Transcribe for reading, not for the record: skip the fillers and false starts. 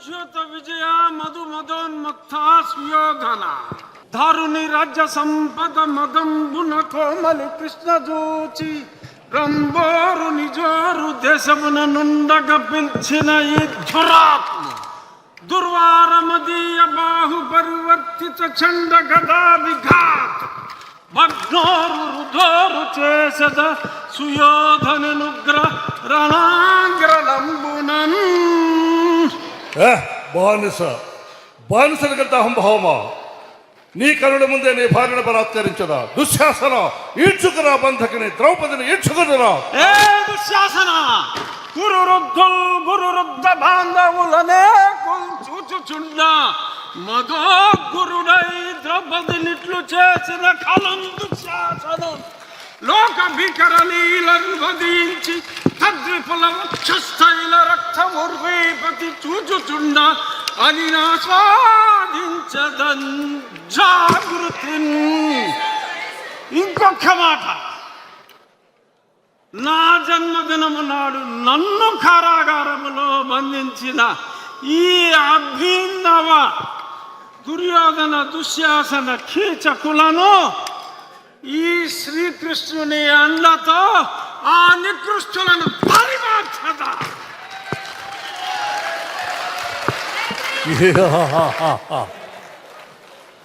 శ్వేత విజయ మధు మదోన్మత్త సుయోధన దారుని రాజ్య సంపద మదంబున కోమలి కృష్ణ జూచి రంబోరు నిజోరు దేశమున నుండగ పిలిచిన ఈ ధురాత్మ దుర్వారమదీయ బాహు పరివర్తిత చండ గదా విఘాత భగ్నోరు రుధోరు చేసద సుయోధనుగ్ర రణాంగ్రలంబునన్ బానిసలకంత అహంభావమా నీ కనుల ముందే నీ భార్యను బలాత్కరించదా దుశ్శాసన ఈడ్చుకురా బంధకిని ద్రౌపదిని ఈడ్చుకురా ఏ దుశ్శాసన గురురుద్ధ బాంధవులనే చూచుచుండా మగో గురుడై ద్రౌపదినిట్లు చేసిన కలం దుశ్శాసనం లోక భీకర లీలను వధించి తద్విపుల వక్షస్థైల రక్తముర్వీపతి చూచుచుండ అని ఆస్వాదించదన్ జాగృతి. ఇంకొక మాట, నా జన్మదినము నాడు నన్ను కారాగారములో బంధించిన ఈ అభినవ దుర్యోధన దుశ్శాసన కీచకులను ఈ శ్రీకృష్ణుని అండతో ఆ నికృష్టులను పరిమార్చద.